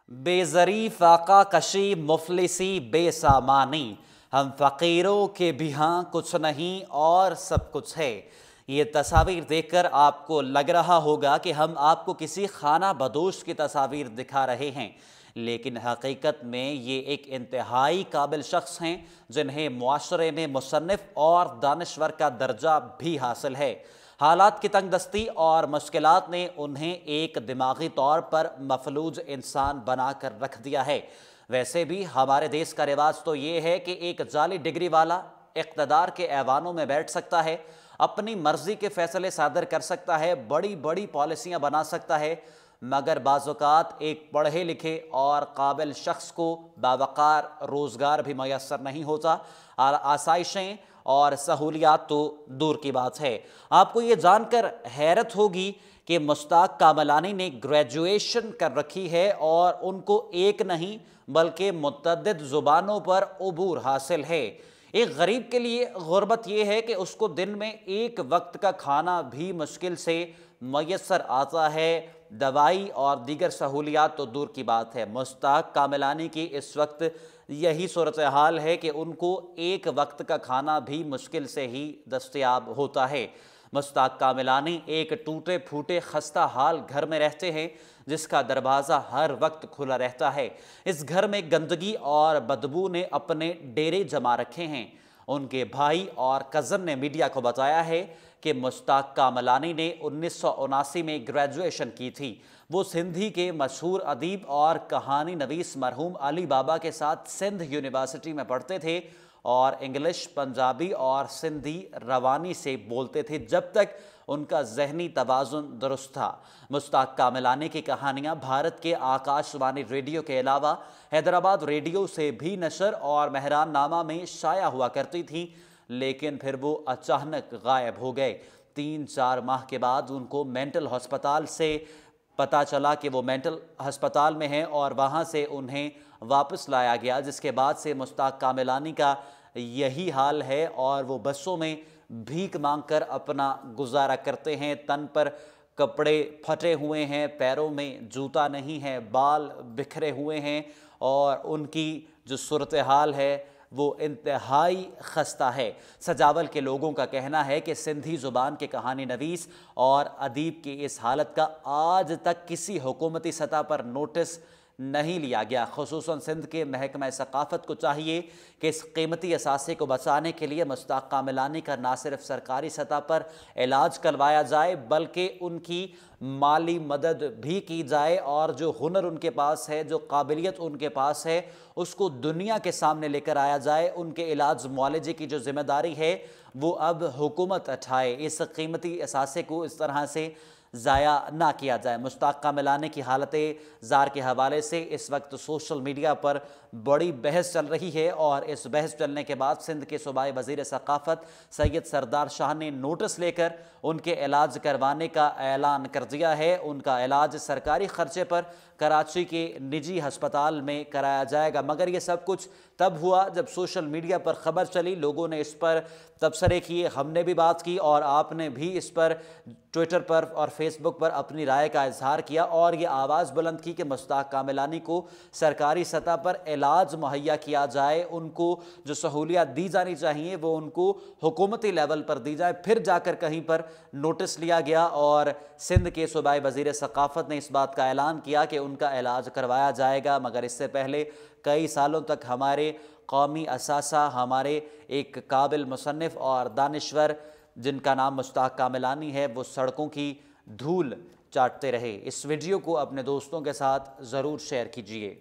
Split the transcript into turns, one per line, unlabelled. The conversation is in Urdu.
بے زری فاقہ کشی مفلسی بے سامانی، ہم فقیروں کے بھی ہاں کچھ نہیں اور سب کچھ ہے۔ یہ تصاویر دیکھ کر آپ کو لگ رہا ہوگا کہ ہم آپ کو کسی خانہ بدوش کی تصاویر دکھا رہے ہیں، لیکن حقیقت میں یہ ایک انتہائی قابل شخص ہیں جنہیں معاشرے میں مصنف اور دانشور کا درجہ بھی حاصل ہے۔ حالات کی تنگ دستی اور مشکلات نے انہیں ایک دماغی طور پر مفلوج انسان بنا کر رکھ دیا ہے۔ ویسے بھی ہمارے دیس کا رواج تو یہ ہے کہ ایک جعلی ڈگری والا اقتدار کے ایوانوں میں بیٹھ سکتا ہے، اپنی مرضی کے فیصلے صادر کر سکتا ہے، بڑی بڑی پالیسیاں بنا سکتا ہے، مگر بعض اوقات ایک پڑھے لکھے اور قابل شخص کو باوقار روزگار بھی میسر نہیں ہوتا۔ آسائشیں اور سہولیات تو دور کی بات ہے۔ آپ کو یہ جان کر حیرت ہوگی کہ مشتاق کاملانی نے گریجویشن کر رکھی ہے اور ان کو ایک نہیں بلکہ متعدد زبانوں پر عبور حاصل ہے۔ ایک غریب کے لیے غربت یہ ہے کہ اس کو دن میں ایک وقت کا کھانا بھی مشکل سے میسر آتا ہے، دوائی اور دیگر سہولیات تو دور کی بات ہے۔ مشتاق کاملانی کی اس وقت یہی صورتحال ہے کہ ان کو ایک وقت کا کھانا بھی مشکل سے ہی دستیاب ہوتا ہے۔ مشتاق کاملانی ایک ٹوٹے پھوٹے خستہ حال گھر میں رہتے ہیں جس کا دروازہ ہر وقت کھلا رہتا ہے۔ اس گھر میں گندگی اور بدبو نے اپنے ڈیرے جما رکھے ہیں۔ ان کے بھائی اور کزن نے میڈیا کو بتایا ہے کہ مشتاق کاملانی نے 1979 میں گریجویشن کی تھی۔ وہ سندھی کے مشہور ادیب اور کہانی نویس مرحوم علی بابا کے ساتھ سندھ یونیورسٹی میں پڑھتے تھے اور انگلش، پنجابی اور سندھی روانی سے بولتے تھے جب تک ان کا ذہنی توازن درست تھا۔ مشتاق کاملانی کی کہانیاں بھارت کے آکاش وانی ریڈیو کے علاوہ حیدرآباد ریڈیو سے بھی نشر اور مہران نامہ میں شائع ہوا کرتی تھیں، لیکن پھر وہ اچانک غائب ہو گئے۔ 3-4 ماہ کے بعد ان کو مینٹل ہسپتال سے پتہ چلا کہ وہ مینٹل ہسپتال میں ہیں اور وہاں سے انہیں واپس لایا گیا، جس کے بعد سے مشتاق کاملانی کا یہی حال ہے اور وہ بسوں میں بھیک مانگ کر اپنا گزارا کرتے ہیں۔ تن پر کپڑے پھٹے ہوئے ہیں، پیروں میں جوتا نہیں ہے، بال بکھرے ہوئے ہیں اور ان کی جو صورتحال ہے وہ انتہائی خستہ ہے۔ سجاول کے لوگوں کا کہنا ہے کہ سندھی زبان کے کہانی نویس اور ادیب کی اس حالت کا آج تک کسی حکومتی سطح پر نوٹس نہیں لیا گیا۔ خصوصاً سندھ کے محکمہ ثقافت کو چاہیے کہ اس قیمتی اثاثے کو بچانے کے لیے مشتاق کاملانی کا نہ صرف سرکاری سطح پر علاج کروایا جائے بلکہ ان کی مالی مدد بھی کی جائے اور جو ہنر ان کے پاس ہے، جو قابلیت ان کے پاس ہے، اس کو دنیا کے سامنے لے کر آیا جائے۔ ان کے علاج معالجے کی جو ذمہ داری ہے وہ اب حکومت اٹھائے۔ اس قیمتی اثاثے کو اس طرح سے ضائع نہ کیا جائے۔ مشتاق کاملانی کی حالت زار کے حوالے سے اس وقت سوشل میڈیا پر بڑی بحث چل رہی ہے اور اس بحث چلنے کے بعد سندھ کے صوبائی وزیر ثقافت سید سردار شاہ نے نوٹس لے کر ان کے علاج کروانے کا اعلان کر دیا ہے۔ ان کا علاج سرکاری خرچے پر کراچی کے نجی ہسپتال میں کرایا جائے گا، مگر یہ سب کچھ تب ہوا جب سوشل میڈیا پر خبر چلی، لوگوں نے اس پر تبصرے کیے، ہم نے بھی بات کی اور آپ نے بھی اس پر ٹویٹر پر اور فیس بک پر اپنی رائے کا اظہار کیا اور یہ آواز بلند کی کہ مشتاق کاملانی کو سرکاری سطح پر علاج مہیا کیا جائے، ان کو جو سہولیات دی جانی چاہیے وہ ان کو حکومتی لیول پر دی جائے۔ پھر جا کر کہیں پر نوٹس لیا گیا اور سندھ کے صوبائی وزیر ثقافت نے اس بات کا اعلان کیا کہ ان کا علاج کروایا جائے گا، مگر اس سے پہلے کئی سالوں تک ہمارے قومی اثاثہ، ہمارے ایک قابل مصنف اور دانشور جن کا نام مشتاق کاملانی ہے، وہ سڑکوں کی دھول چاٹتے رہے۔ اس ویڈیو کو اپنے دوستوں کے ساتھ ضرور شیئر کیجیے۔